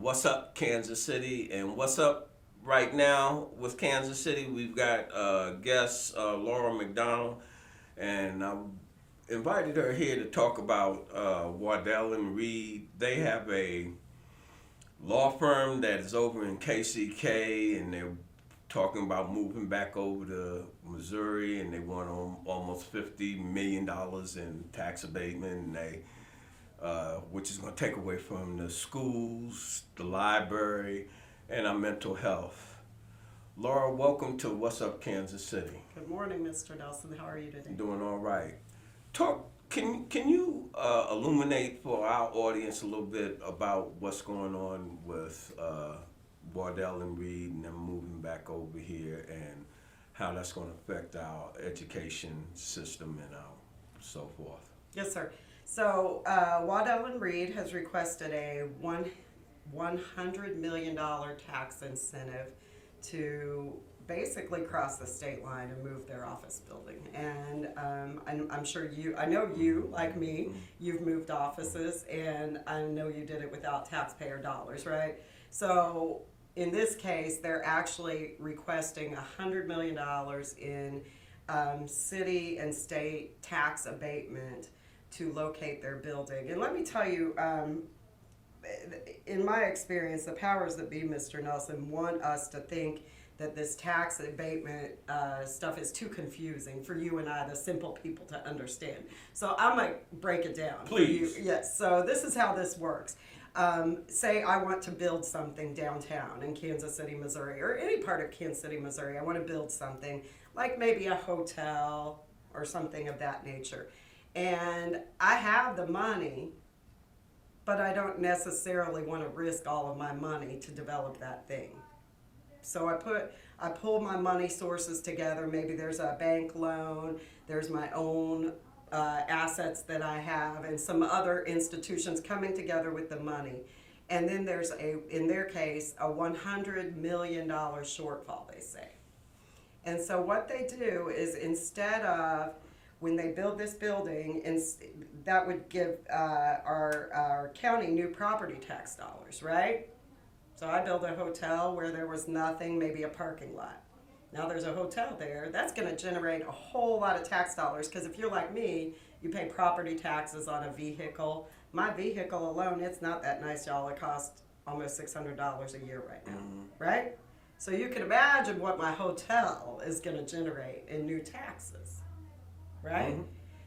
What's up, Kansas City, and what's up right now with Kansas City? We've got guest Lora McDonald, and I invited her here to talk about Waddell and Reed. They have a law firm that is over in KCK, and they're talking about moving back over to Missouri, and they want almost $50 million in tax abatement, and which is going to take away from the schools, the library, and our mental health. Laura, welcome to What's Up, Kansas City. Good morning, Mr. Nelson. How are you today? Doing all right. Can you illuminate for our audience a little bit about what's going on with Waddell and Reed and them moving back over here, and how that's going to affect our education system and so forth? Yes, sir. So Waddell and Reed has requested a $100 million tax incentive to basically cross the state line and move their office building. And I'm sure I know you, like me, you've moved offices, and I know you did it without taxpayer dollars, right? So in this case, they're actually requesting $100 million in city and state tax abatement to locate their building. And let me tell you, in my experience, the powers that be, Mr. Nelson, want us to think that this tax abatement stuff is too confusing for you and I, the simple people, to understand. So I might break it down. Please. For you. Yes, so this is how this works. Say I want to build something downtown in Kansas City, Missouri, or any part of Kansas City, Missouri. I want to build something like maybe a hotel or something of that nature. And I have the money, but I don't necessarily want to risk all of my money to develop that thing. So I pull my money sources together. Maybe there's a bank loan, there's my own assets that I have, and some other institutions coming together with the money. And then there's in their case, a $100 million shortfall, they say. And so what they do is, instead of, when they build this building, and that would give our county new property tax dollars, right? So I built a hotel where there was nothing, maybe a parking lot. Now there's a hotel there. That's going to generate a whole lot of tax dollars, because if you're like me, you pay property taxes on a vehicle. My vehicle alone, it's not that nice, y'all. It costs almost $600 a year right now, right? So you can imagine what my hotel is going to generate in new taxes. Right? Mm-hmm.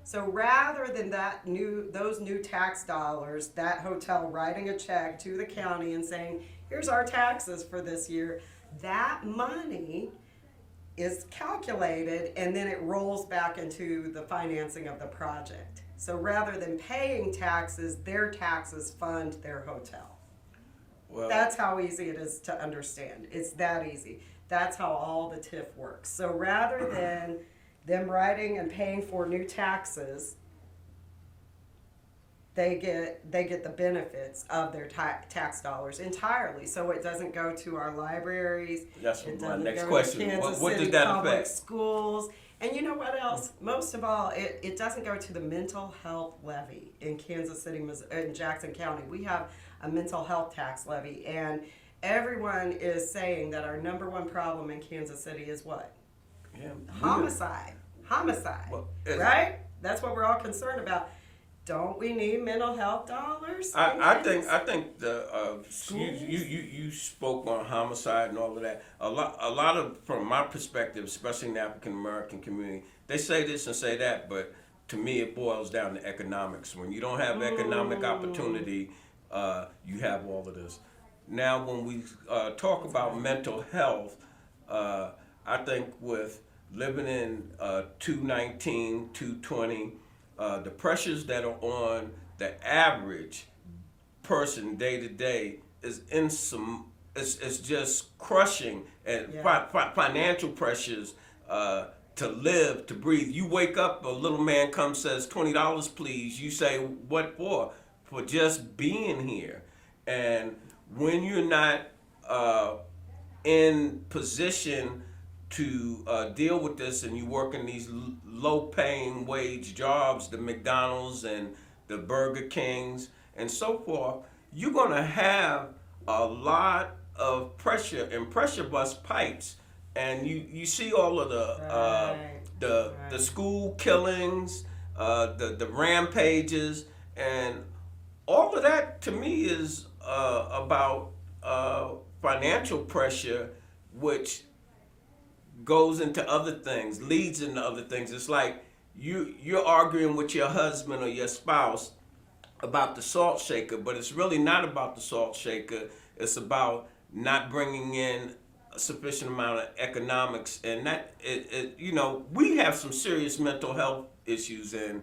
So rather than those new tax dollars, that hotel writing a check to the county and saying, here's our taxes for this year, that money is calculated and then it rolls back into the financing of the project. So rather than paying taxes, their taxes fund their hotel. Well, that's how easy it is to understand. It's that easy. That's how all the TIF works. So rather than them writing and paying for new taxes, they get the benefits of their tax dollars entirely. So it doesn't go to our libraries. That's it my next go question. To Kansas What City does that public affect? Schools. And you know what else? Most of all, it doesn't go to the mental health levy in Kansas City, in Jackson County. We have a mental health tax levy, and everyone is saying that our number one problem in Kansas City is what? Yeah, Homicide. Well, right? That's what we're all concerned about. Don't we need mental health dollars? I think the you spoke on homicide and all of that. A lot of, from my perspective, especially in the African American community, they say this and say that, but to me it boils down to economics. When you don't have economic opportunity, you have all of this. Now, when we talk about mental health, I think with living in 219, 220, the pressures that are on the average person day to day is it's just crushing, and financial pressures to live, to breathe. You wake up, a little man comes, says $20 please. You say, what for? For just being here. And when you're not in position to deal with this, and you work in these low-paying wage jobs, the McDonald's and the Burger Kings and so forth, you're going to have a lot of pressure and pressure bust pipes, and you see all of the school killings, the rampages, and all of that to me is about financial pressure, which goes into other things, leads into other things. It's like you're arguing with your husband or your spouse about the salt shaker, but it's really not about the salt shaker. It's about not bringing in a sufficient amount of economics, and that we have some serious mental health issues, and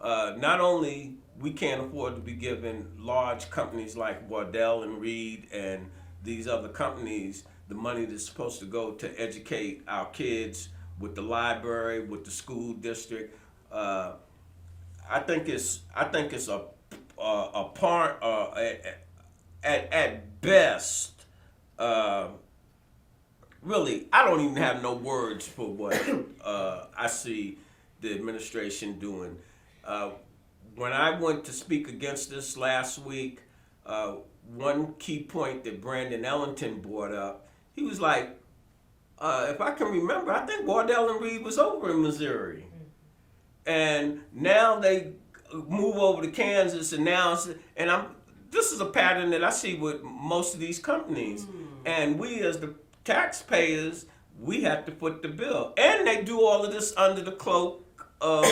not only we can't afford to be giving large companies like Waddell and Reed and these other companies the money that's supposed to go to educate our kids with the library, with the school district. I think it's a part at best. Really, I don't even have no words for what I see the administration doing. When I went to speak against this last week, one key point that Brandon Ellington brought up, he was like, if I can remember, I think Waddell and Reed was over in Missouri. And now they move over to Kansas, and this is a pattern that I see with most of these companies. And we as the taxpayers, we have to foot the bill. And they do all of this under the cloak of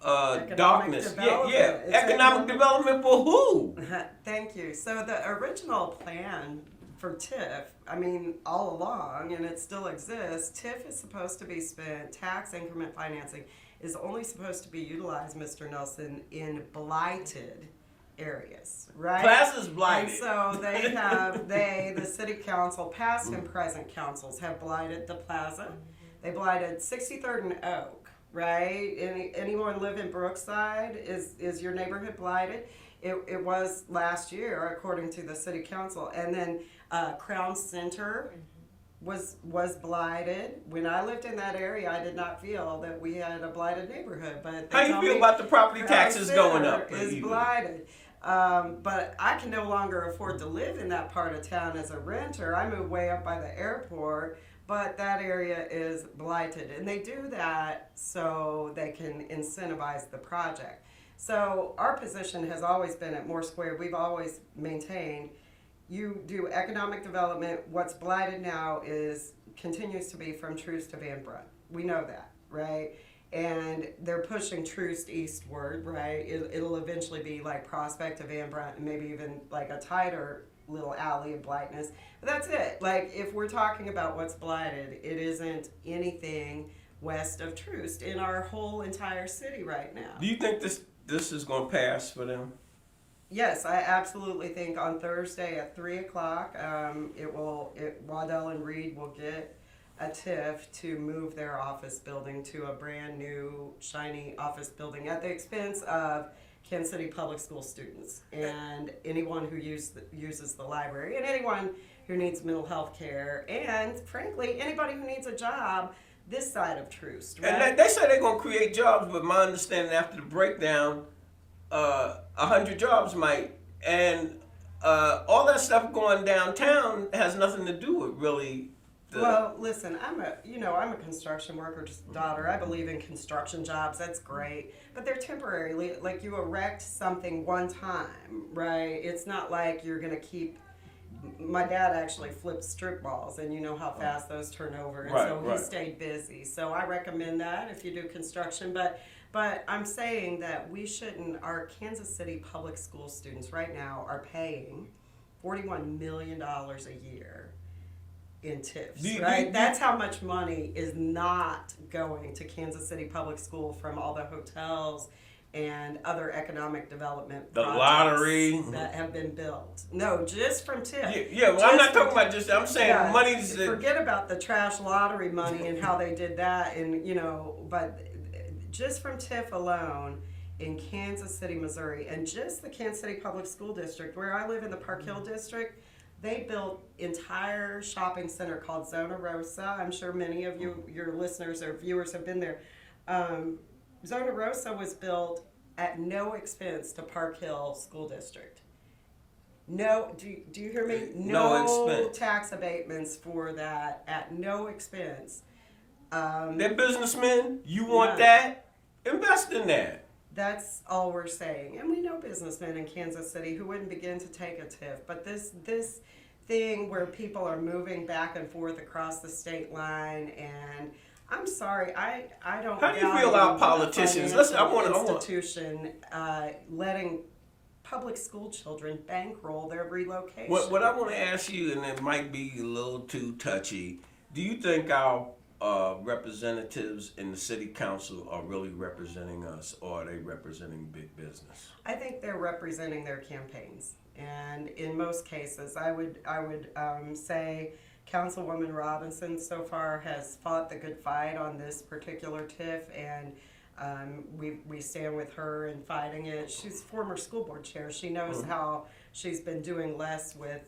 darkness. Yeah. Economic development for who? Thank you. So the original plan for TIF, I mean, all along, and it still exists, TIF is supposed to be spent, tax increment financing is only supposed to be utilized, Mr. Nelson, in blighted areas, right? Plaza's blighted. And so the city council, past and present councils have blighted the plaza. They blighted 63rd and Oak, right? Anyone live in Brookside? Is your neighborhood blighted? It was last year, according to the city council. And then Crown Center was blighted. When I lived in that area, I did not feel that we had a blighted neighborhood. But how you feel about the property taxes going up? Is blighted. But I can no longer afford to live in that part of town as a renter. I moved way up by the airport, but that area is blighted. And they do that so they can incentivize the project. So our position has always been at Moore Square, we've always maintained, you do economic development. What's blighted now continues to be from Troost to Van Brunt. We know that, right? And they're pushing Troost eastward, right? It'll eventually be like Prospect to Van Brunt, and maybe even like a tighter little alley of blightness. But that's it. Like, if we're talking about what's blighted, it isn't anything west of Troost in our whole entire city right now. Do you think this is going to pass for them? Yes, I absolutely think on Thursday at 3:00, Waddell and Reed will get a TIF to move their office building to a brand new shiny office building at the expense of Kansas City Public School students and anyone who uses the library and anyone who needs mental health care and, frankly, anybody who needs a job this side of Troost. Right? And they say they're going to create jobs, but my understanding after the breakdown, 100 jobs might, and all that stuff going downtown has nothing to do with really. Well, listen, I'm a construction worker's daughter. I believe in construction jobs. That's great, but they're temporary. Like, you erect something one time, right? It's not like you're gonna keep. My dad actually flipped strip balls, and you know how fast those turn over, and so he stayed busy. So I recommend that if you do construction, but I'm saying that we shouldn't. Our Kansas City public school students right now are paying $41 million a year in TIFs, right? That's how much money is not going to Kansas City Public School from all the hotels and other economic development the projects lottery that have been built. No, just from TIF. Yeah, well, I'm not talking about just. I'm saying money. Forget about the trash lottery money and how they did that, and but just from TIF alone in Kansas City, Missouri, and just the Kansas City Public School District, where I live in the Park Hill District. They built entire shopping center called Zona Rosa. I'm sure many of your listeners or viewers have been there. Zona Rosa was built at no expense to Park Hill School District. No, do you hear me? No expense. Tax abatements for that at no expense. They're businessmen. You want None. that? Invest in that. That's all we're saying. And we know businessmen in Kansas City who wouldn't begin to take a TIF. But this thing where people are moving back and forth across the state line, and I'm sorry, I don't. How do you feel about value politicians? a Listen, financial institution letting public school children bankroll their relocation. What I want to ask you, and it might be a little too touchy, do you think our representatives in the city council are really representing us, or are they representing big business? I think they're representing their campaigns, and in most cases, I would say Councilwoman Robinson so far has fought the good fight on this particular TIF, and we stand with her in fighting it. She's former school board chair. She knows how she's been doing less with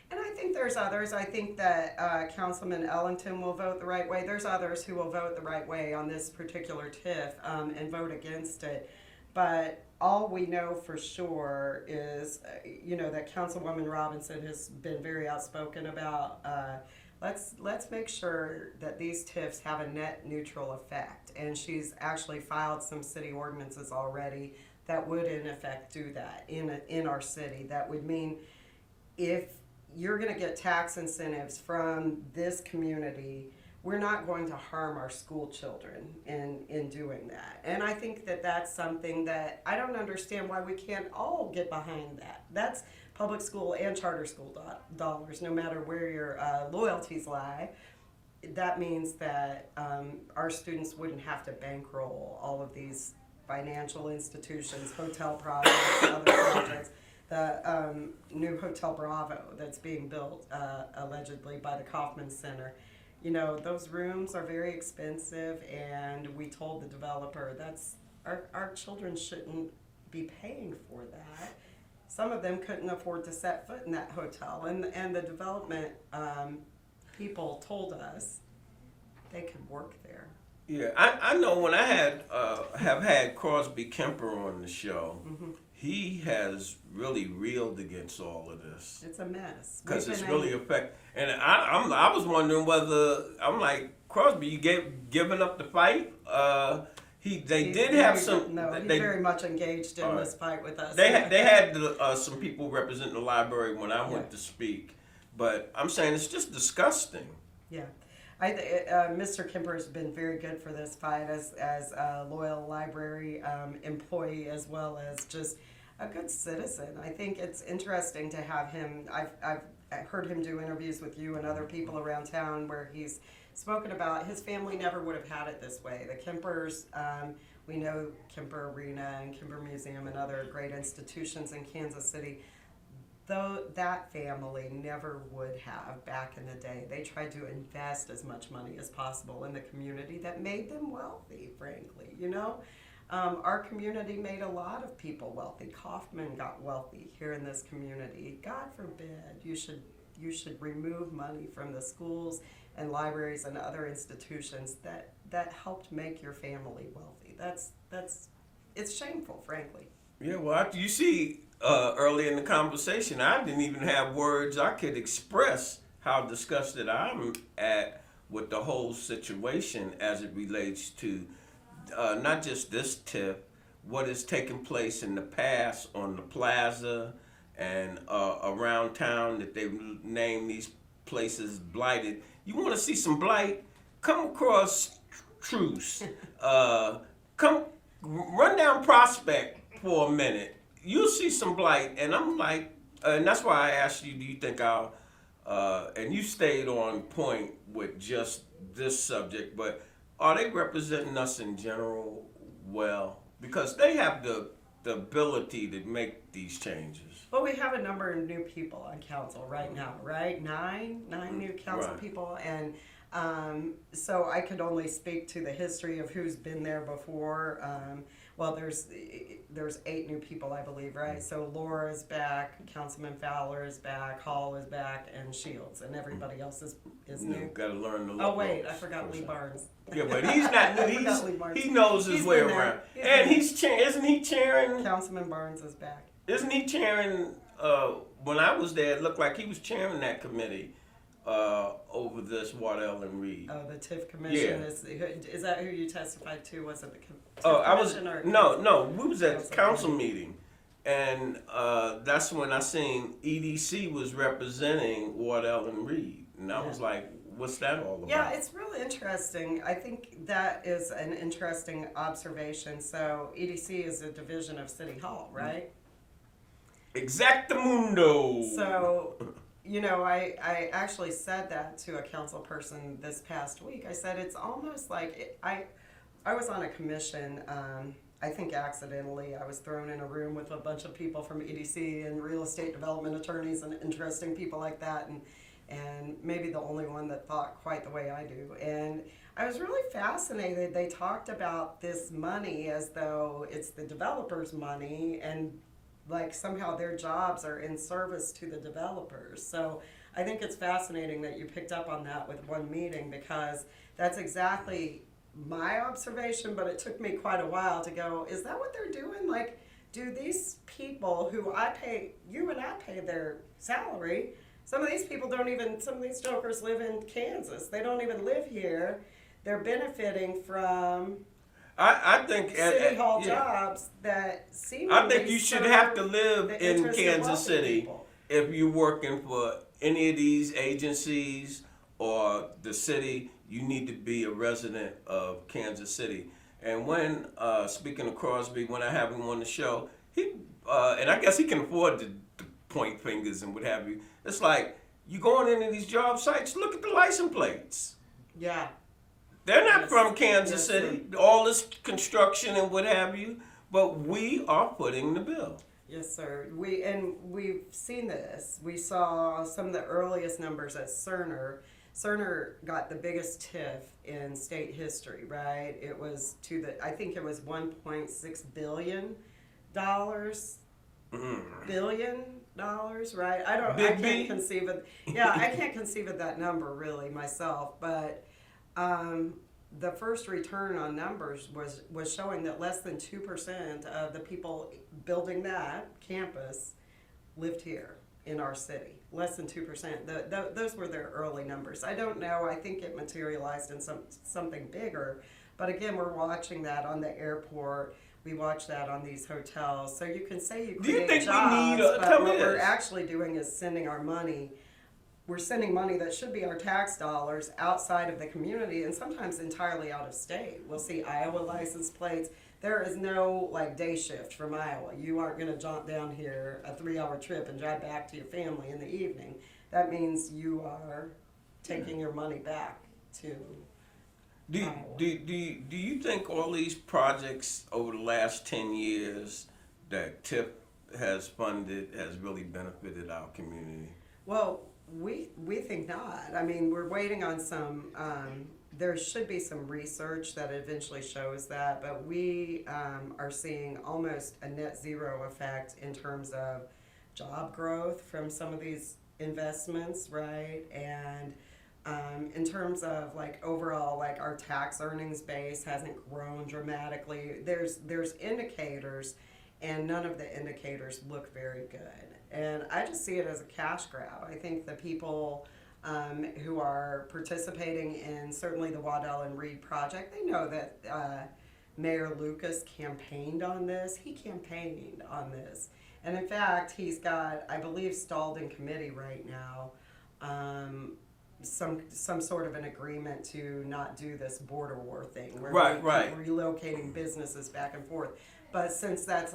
and I think there's others. I think that Councilman Ellington will vote the right way. There's others who will vote the right way on this particular TIF and vote against it. But all we know for sure is, that Councilwoman Robinson has been very outspoken about let's make sure that these TIFs have a net neutral effect. And she's actually filed some city ordinances already that would in effect do that in our city. That would mean if you're going to get tax incentives from this community, we're not going to harm our school children in doing that. And I think that that's something that I don't understand why we can't all get behind that. That's public school and charter school dollars, no matter where your loyalties lie. That means that our students wouldn't have to bankroll all of these financial institutions, hotel projects, other projects. The new Hotel Bravo that's being built allegedly by the Kaufman Center. Those rooms are very expensive, and we told the developer that's our children shouldn't be paying for that. Some of them couldn't afford to set foot in that hotel, and the development people told us they could work there. Yeah, I know when I have had Crosby Kemper on the show, he has really reeled against all of this. It's a mess. Because it's really and I was wondering whether, I'm like, Crosby, you giving up the fight? They very much engaged in this fight with us. They had some people representing the library when I went to speak, but I'm saying it's just disgusting. Yeah. Mr. Kemper has been very good for this fight as a loyal library employee, as well as just a good citizen. I think it's interesting to have him. I've heard him do interviews with you and other people around town where he's spoken about his family never would have had it this way. The Kempers, we know Kemper Arena and Kemper Museum and other great institutions in Kansas City. Though that family never would have back in the day. They tried to invest as much money as possible in the community that made them wealthy, frankly. Our community made a lot of people wealthy. Kaufman got wealthy here in this community. God forbid you should remove money from the schools and libraries and other institutions that helped make your family wealthy. It's shameful, frankly. Yeah, well, you see, early in the conversation, I didn't even have words I could express how disgusted I'm at with the whole situation as it relates to not just this TIF, what has taken place in the past on the plaza and around town that they've named these places blighted. You want to see some blight? Come across Truce. Come run down Prospect for a minute. You'll see some blight, and I'm like, and that's why I asked you, do you think I'll, and you stayed on point with just this subject, but are they representing us in general well? Because they have the ability to make these changes. Well, we have a number of new people on council right now, right? Nine new council people, and so I could only speak to the history of who's been there before. Well, there's 8 new people, I believe, right? So Laura is back, Councilman Fowler is back, Hall is back, and Shields, and everybody else is new. Got to learn the. Oh wait, I forgot Lee Barnes. Yeah, but he's not new. He knows his way around, and isn't he chairing? Councilman Barnes is back. Isn't he chairing when I was there, it looked like he was chairing that committee over this Waddell and Reed. Oh, the TIF commission Yeah. is that who you testified to? Was it the TIF I was commission or no. We was at Council council meeting. meeting, and that's when I seen EDC was representing Waddell and Reed, and I was like, "What's that all about?" Yeah, it's really interesting. I think that is an interesting observation. So EDC is a division of City Hall, right? Exactamundo. So, you know, I actually said that to a council person this past week. I said it's almost like I was on a commission. I think accidentally I was thrown in a room with a bunch of people from EDC and real estate development attorneys and interesting people like that, and maybe the only one that thought quite the way I do. And I was really fascinated. They talked about this money as though it's the developers' money, and like somehow their jobs are in service to the developers. So I think it's fascinating that you picked up on that with one meeting, because that's exactly my observation, but it took me quite a while to go, is that what they're doing? Like, do these people who I pay, you and I pay their salary, some of these people don't even, some of these jokers live in Kansas. They don't even live here. They're benefiting from I think City Hall yeah. jobs that seem. I think you should have to live in Kansas City people. if you're working for any of these agencies or the city. You need to be a resident of Kansas City. And when speaking of Crosby, when I have him on the show, he and I guess he can afford to point fingers and what have you. It's like you going into these job sites. Look at the license plates. Yeah. They're not Yes. from Kansas Yes, City. All this construction and what have you, but we are footing the bill. Yes, sir. We've seen this. We saw some of the earliest numbers at Cerner. Cerner got the biggest TIF in state history, right? It was I think it was $1.6 billion. Billion dollars, right? I can't conceive of. Yeah, I can't conceive of that number really myself, but. The first return on numbers was showing that less than 2% of the people building that campus lived here in our city. Less than 2%. Those were their early numbers. I don't know. I think it materialized in something bigger. But again, we're watching that on the airport. We watch that on these hotels. So you can say you create jobs, but what we're actually doing is sending our money. We're sending money that should be our tax dollars outside of the community, and sometimes entirely out of state. We'll see Iowa license plates. There is no like day shift from Iowa. You aren't going to jaunt down here a 3-hour trip and drive back to your family in the evening. That means you are taking your money back to Iowa. Do you think all these projects over the last 10 years that TIF has funded has really benefited our community? Well, we think not. I mean, we're waiting on some. There should be some research that eventually shows that, but we are seeing almost a net zero effect in terms of job growth from some of these investments, right? And in terms of like overall, like our tax earnings base hasn't grown dramatically. There's indicators, and none of the indicators look very good. And I just see it as a cash grab. I think the people who are participating in certainly the Waddell and Reed project, they know that Mayor Lucas campaigned on this. He campaigned on this. And in fact, he's got, I believe, stalled in committee right now, some sort of an agreement to not do this border war thing where we keep relocating businesses back and forth. But since that's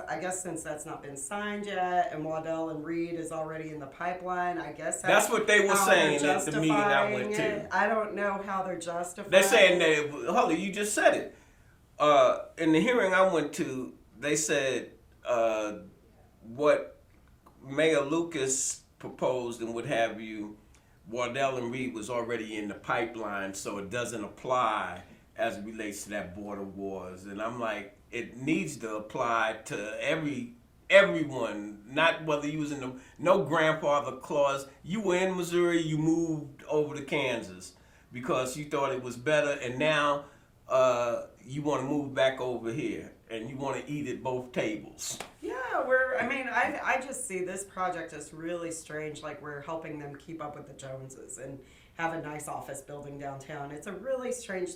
not been signed yet, and Waddell and Reed is already in the pipeline, I guess that's what they were saying at the meeting I went to. I don't know how they're justifying. They're saying that. Holly, you just said it. In the hearing I went to, they said what Mayor Lucas proposed and what have you, Waddell and Reed was already in the pipeline, so it doesn't apply as it relates to that border wars. And I'm like, it needs to apply to everyone, not whether you was in the no grandfather clause. You were in Missouri, you moved over to Kansas because you thought it was better, and now you want to move back over here. and you want to eat at both tables. Yeah, I just see this project as really strange, like we're helping them keep up with the Joneses and have a nice office building downtown. It's a really strange,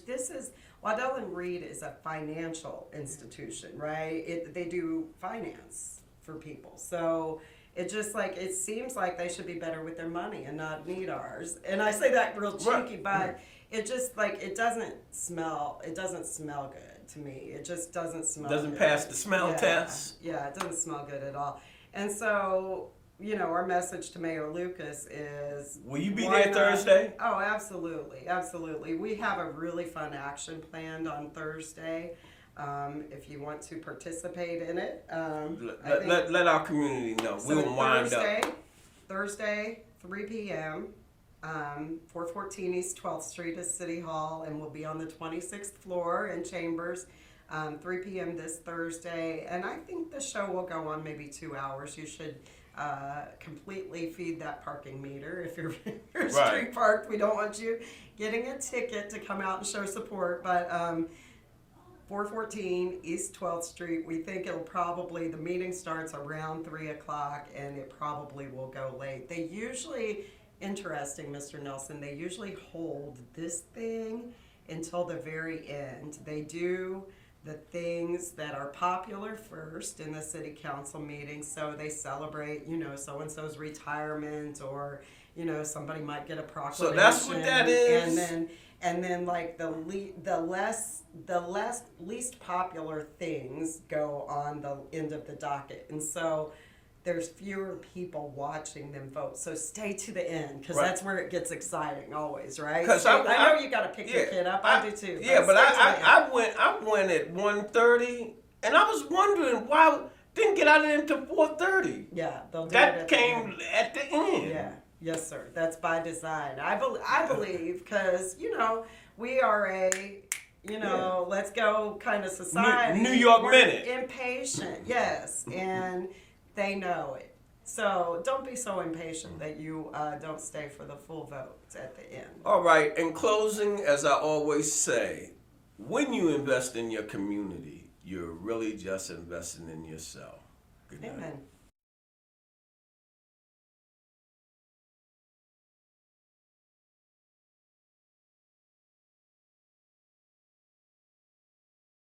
Waddell Reed is a financial institution, right? They do finance for people. So it just it seems like they should be better with their money and not need ours. And I say that real cheeky, but it just it doesn't smell good to me. It just doesn't smell Doesn't good. pass the smell test. Yeah, it doesn't smell good at all. And so, our message to Mayor Lucas is... Will you be there Thursday? Oh, absolutely, absolutely. We have a really fun action planned on Thursday. If you want to participate in it. Let our community know. So We'll wind up. Thursday, 3 p.m., 414 East 12th Street is City Hall, and we'll be on the 26th floor in Chambers, 3 p.m. this Thursday. And I think the show will go on maybe 2 hours. You should completely feed that parking meter if you're street parked. We don't want you getting a ticket to come out and show support, but 414 East 12th Street. We think the meeting starts around 3 o'clock, and it probably will go late. They usually, interesting, Mr. Nelson, they usually hold this thing until the very end. They do the things that are popular first in the city council meeting. So they celebrate, so-and-so's retirement, or, somebody might get a proclamation. So that's what that is? And then the least popular things go on the end of the docket. And so there's fewer people watching them vote. So stay to the end, because that's where it gets exciting always, right? Because I know you got to pick your kid up. I do too. Yeah, but I went at 1:30, and I was wondering why I didn't get out of there until 4:30. Yeah, they'll do that it came at the end. Yeah. Yes, sir. That's by design. I believe, because, we are a, let's go kind of society. New York We're Minute. Impatient, yes, and they know it. So don't be so impatient that you don't stay for the full vote at the end. All right. In closing, as I always say, when you invest in your community, you're really just investing in yourself. Good night. Amen.